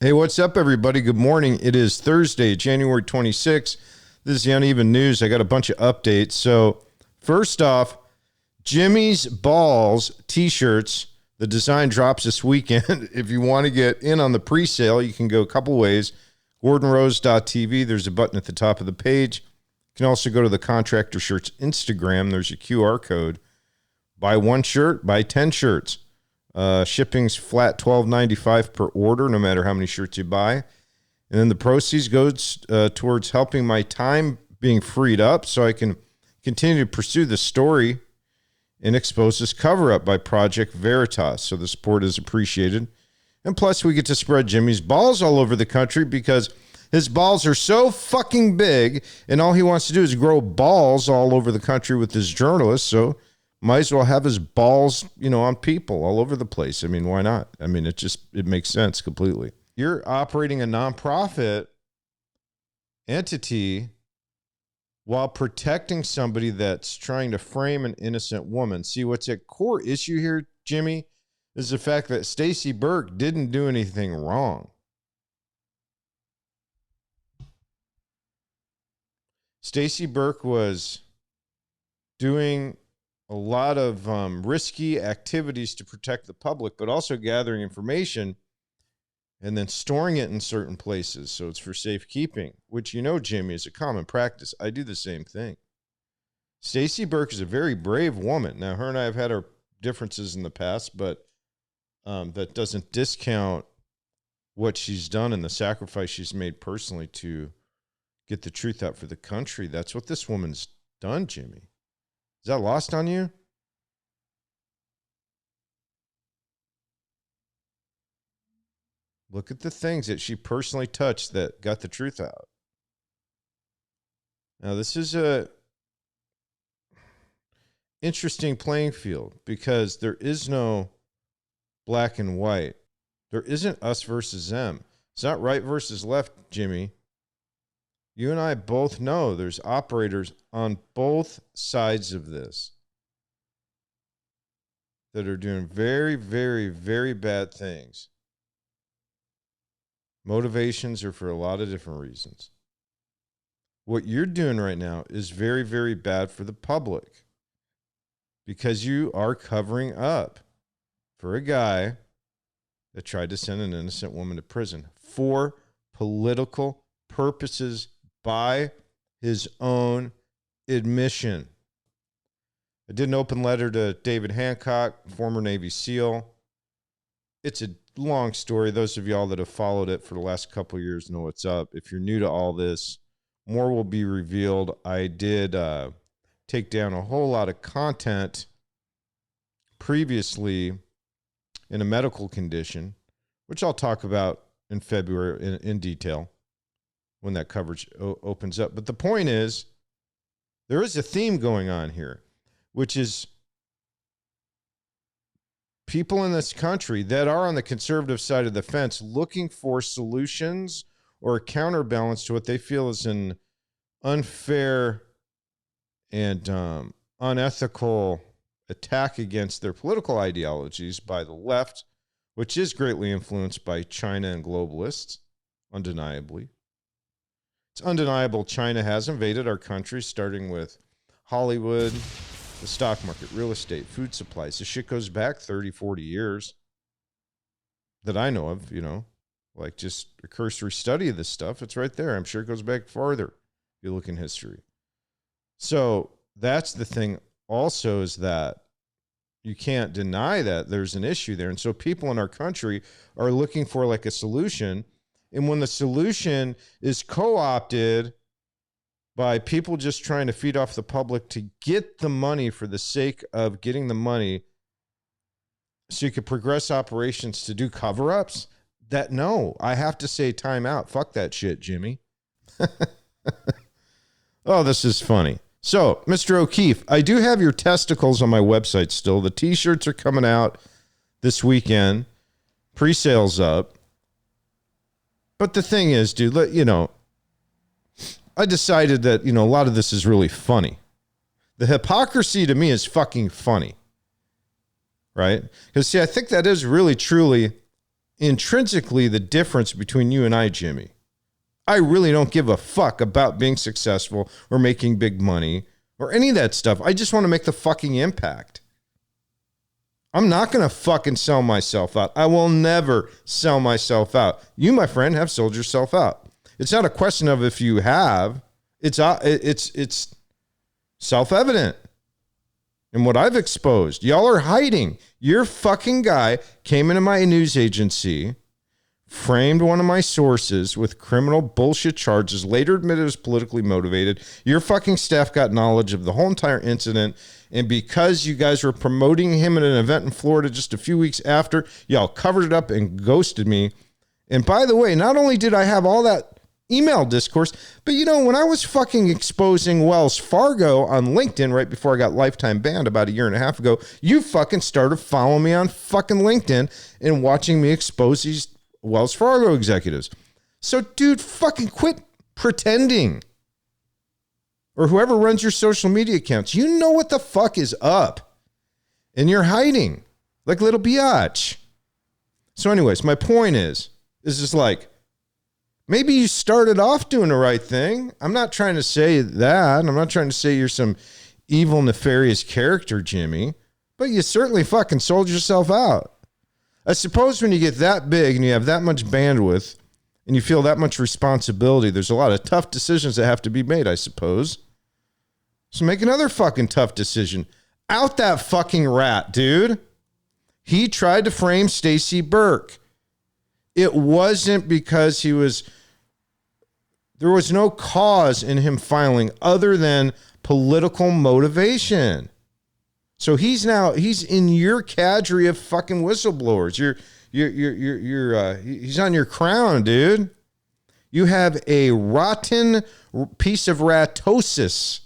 Hey, what's up, everybody? Good morning. It is Thursday, January 26th. This is the Uneven News. I got a bunch of updates. So, first off, Jimmy's Balls T-shirts. The design drops this weekend. If you want to get in on the pre-sale, you can go a couple ways. GordonRose.tv. There's a button at the top of the page. You can also go to the Contractor Shirts Instagram. There's a QR code. Buy one shirt, buy 10 shirts. Shipping's flat $12.95 per order, no matter how many shirts you buy. And then the proceeds goes towards helping my time being freed up so I can continue to pursue the story and expose this cover-up by Project Veritas. So the support is appreciated. And plus, we get to spread Jimmy's balls all over the country because his balls are so fucking big, and all he wants to do is grow balls all over the country with his journalists. So might as well have his balls, on people all over the place. I mean, why not? I mean, it makes sense completely. You're operating a nonprofit entity while protecting somebody that's trying to frame an innocent woman. See, what's at core issue here, Jimmy, is the fact that Stacy Burke didn't do anything wrong. Stacy Burke was doing a lot of risky activities to protect the public, but also gathering information and then storing it in certain places so it's for safekeeping, which, Jimmy, is a common practice. I do the same thing. Stacy Burke is a very brave woman. Now, her and I have had our differences in the past, but that doesn't discount what she's done and the sacrifice she's made personally to get the truth out for the country. That's what this woman's done, Jimmy. Is that lost on you? Look at the things that she personally touched that got the truth out. Now, this is a interesting playing field because there is no black and white. There isn't us versus them. It's not right versus left, Jimmy. You and I both know there's operators on both sides of this that are doing very, very, very bad things. Motivations are for a lot of different reasons. What you're doing right now is very, very bad for the public because you are covering up for a guy that tried to send an innocent woman to prison for political purposes by his own admission. I did an open letter to David Hancock, former Navy SEAL. It's a long story. Those of y'all that have followed it for the last couple of years know what's up. If you're new to all this, more will be revealed. I did take down a whole lot of content previously in a medical condition, which I'll talk about in February in detail when that coverage opens up. But the point is, there is a theme going on here, which is people in this country that are on the conservative side of the fence looking for solutions or a counterbalance to what they feel is an unfair and unethical attack against their political ideologies by the left, which is greatly influenced by China and globalists, undeniably. It's undeniable China has invaded our country, starting with Hollywood, the stock market, real estate, food supplies. This shit goes back 30, 40 years that I know of, like just a cursory study of this stuff. It's right there. I'm sure it goes back farther if you look in history. So that's the thing also, is that you can't deny that there's an issue there. And so people in our country are looking for like a solution. And when the solution is co-opted by people just trying to feed off the public to get the money for the sake of getting the money so you could progress operations to do cover-ups, I have to say time out. Fuck that shit, Jimmy. Oh, this is funny. So, Mr. O'Keefe, I do have your testicles on my website still. The T-shirts are coming out this weekend. Pre-sale's up. But the thing is, dude, I decided that, a lot of this is really funny. The hypocrisy to me is fucking funny. Right? Because, see, I think that is really, truly intrinsically the difference between you and I, Jimmy. I really don't give a fuck about being successful or making big money or any of that stuff. I just want to make the fucking impact. I'm not going to fucking sell myself out. I will never sell myself out. You, my friend, have sold yourself out. It's not a question of if you have. It's self-evident. And what I've exposed, y'all are hiding. Your fucking guy came into my news agency, framed one of my sources with criminal bullshit charges, later admitted it was politically motivated. Your fucking staff got knowledge of the whole entire incident. And because you guys were promoting him at an event in Florida just a few weeks after, y'all covered it up and ghosted me. And by the way, not only did I have all that email discourse, but you know, when I was fucking exposing Wells Fargo on LinkedIn right before I got lifetime banned about a year and a half ago, you fucking started following me on fucking LinkedIn and watching me expose these Wells Fargo executives. So dude, fucking quit pretending. Or whoever runs your social media accounts, you know what the fuck is up. And you're hiding like little biatch. So anyways, my point is just like, maybe you started off doing the right thing. I'm not trying to say that. I'm not trying to say you're some evil, nefarious character, Jimmy. But you certainly fucking sold yourself out. I suppose when you get that big and you have that much bandwidth and you feel that much responsibility, there's a lot of tough decisions that have to be made, I suppose. So make another fucking tough decision. Out that fucking rat, dude. He tried to frame Stacy Burke. It wasn't because there was no cause in him filing other than political motivation. So he's in your cadre of fucking whistleblowers. He's on your crown, dude. You have a rotten piece of ratosis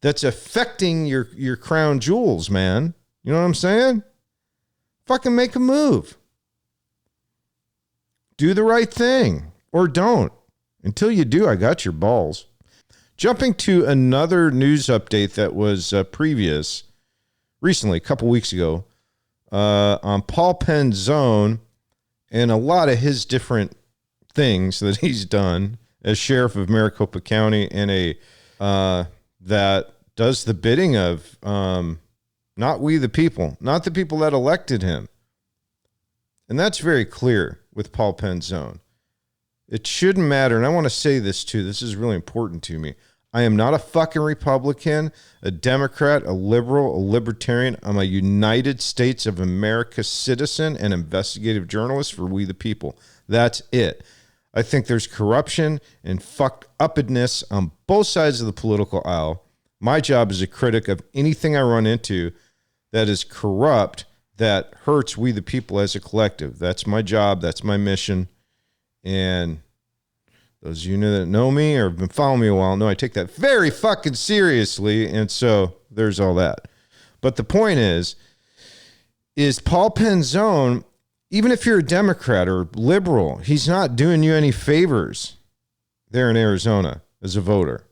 that's affecting your crown jewels, man. You know what I'm saying? Fucking make a move. Do the right thing or don't. Until you do, I got your balls. Jumping to another news update that was recently, a couple weeks ago, on Paul Penzone and a lot of his different things that he's done as sheriff of Maricopa County and that does the bidding of not we the people, not the people that elected him. And that's very clear with Paul Penzone. It shouldn't matter, and I want to say this too, this is really important to me. I am not a fucking Republican, a Democrat, a liberal, a libertarian. I'm a United States of America citizen and investigative journalist for We the People. That's it. I think there's corruption and fucked upness on both sides of the political aisle. My job is a critic of anything I run into that is corrupt, that hurts we the people as a collective. That's my job. That's my mission. And those of you that know me or have been following me a while know I take that very fucking seriously. And so there's all that. But the point is Paul Penzone, even if you're a Democrat or liberal, he's not doing you any favors there in Arizona as a voter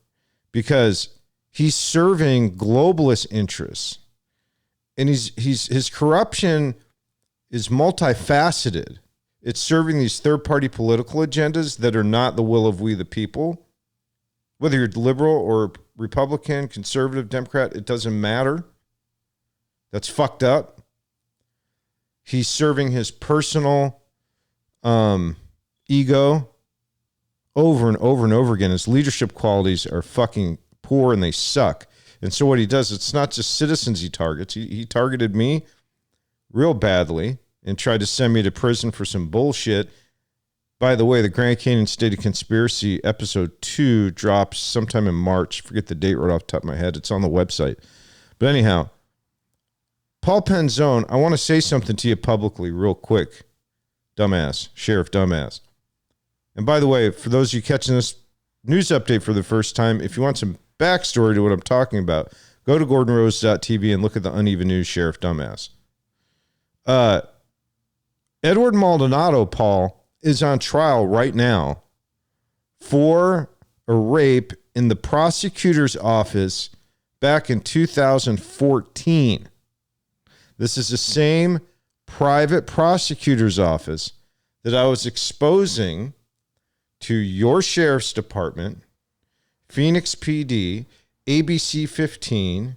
because he's serving globalist interests. And his corruption is multifaceted. It's serving these third-party political agendas that are not the will of we the people. Whether you're liberal or Republican, conservative, Democrat, it doesn't matter. That's fucked up. He's serving his personal ego over and over and over again. His leadership qualities are fucking poor and they suck. And so what he does, it's not just citizens he targets. He targeted me real badly and tried to send me to prison for some bullshit. By the way, the Grand Canyon State of Conspiracy episode 2 drops sometime in March. I forget the date right off the top of my head. It's on the website. But anyhow, Paul Penzone, I want to say something to you publicly real quick. Dumbass. Sheriff Dumbass. And by the way, for those of you catching this news update for the first time, if you want some backstory to what I'm talking about, go to gordonrose.tv and look at the Uneven News Sheriff Dumbass. Edward Maldonado, Paul, is on trial right now for a rape in the prosecutor's office back in 2014. This is the same private prosecutor's office that I was exposing to your sheriff's department, Phoenix PD, ABC 15,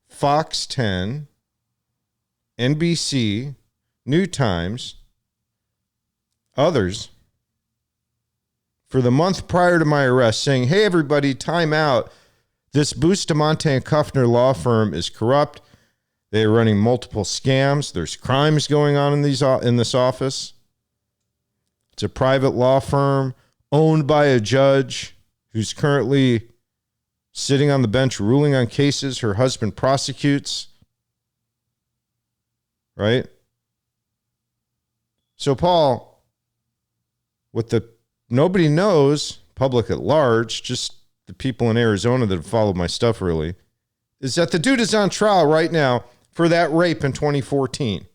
Fox 10, NBC, New Times, others, for the month prior to my arrest, saying, hey, everybody, time out. This Bustamante and Kuffner law firm is corrupt. They are running multiple scams. There's crimes going on in this office. It's a private law firm owned by a judge who's currently sitting on the bench ruling on cases her husband prosecutes. Right? So, Paul, what nobody knows, public at large, just the people in Arizona that have followed my stuff really, is that the dude is on trial right now for that rape in 2014.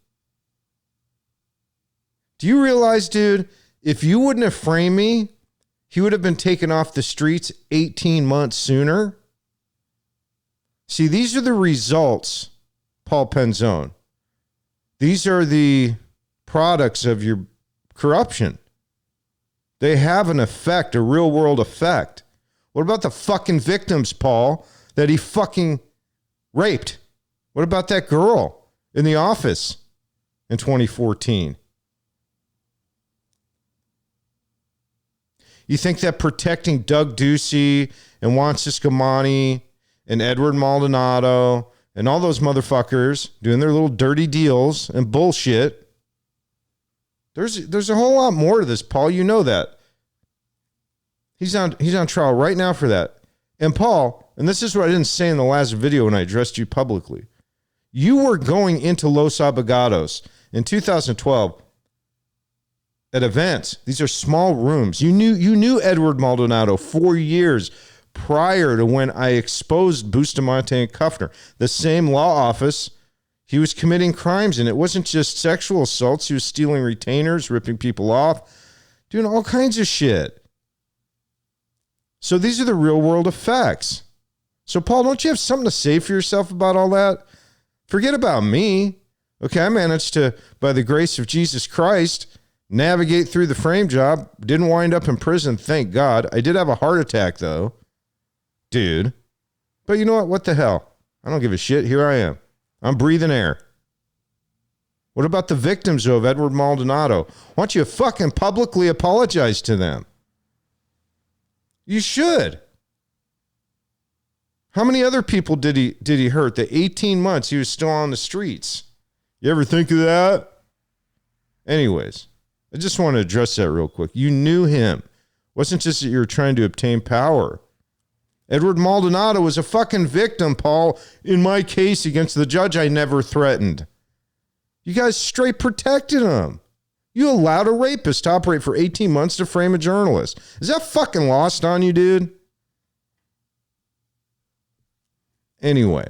Do you realize, dude, if you wouldn't have framed me, he would have been taken off the streets 18 months sooner? See, these are the results, Paul Penzone. These are the products of your corruption. They have an effect, a real world effect. What about the fucking victims, Paul, that he fucking raped? What about that girl in the office in 2014? You think that protecting Doug Ducey and Juan Ciscomani and Edward Maldonado and all those motherfuckers doing their little dirty deals and bullshit, there's a whole lot more to this, Paul. You know that. He's on trial right now for that. And Paul, and this is what I didn't say in the last video when I addressed you publicly. You were going into Los Abogados in 2012 at events. These are small rooms. You knew Edward Maldonado 4 years prior to when I exposed Bustamante and Kuffner. The same law office. He was committing crimes, and it wasn't just sexual assaults. He was stealing retainers, ripping people off, doing all kinds of shit. So these are the real world effects. So, Paul, don't you have something to say for yourself about all that? Forget about me. Okay, I managed to, by the grace of Jesus Christ, navigate through the frame job. Didn't wind up in prison, thank God. I did have a heart attack, though. Dude. But you know what? What the hell? I don't give a shit. Here I am. I'm breathing air. What about the victims of Edward Maldonado? Why don't you fucking publicly apologize to them? You should. How many other people did he hurt? The 18 months he was still on the streets. You ever think of that? Anyways, I just want to address that real quick. You knew him. It wasn't just that you were trying to obtain power. Edward Maldonado was a fucking victim, Paul, in my case against the judge I never threatened. You guys straight protected him. You allowed a rapist to operate for 18 months to frame a journalist. Is that fucking lost on you, dude? Anyway,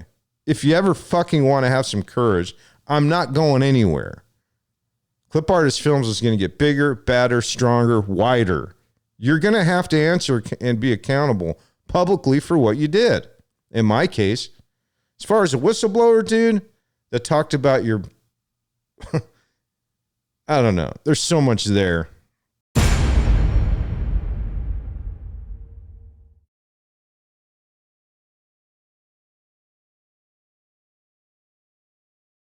if you ever fucking want to have some courage, I'm not going anywhere. Clip Artist Films is going to get bigger, badder, stronger, wider. You're going to have to answer and be accountable publicly for what you did. In my case, as far as a whistleblower, dude, that talked about your... I don't know. There's so much there.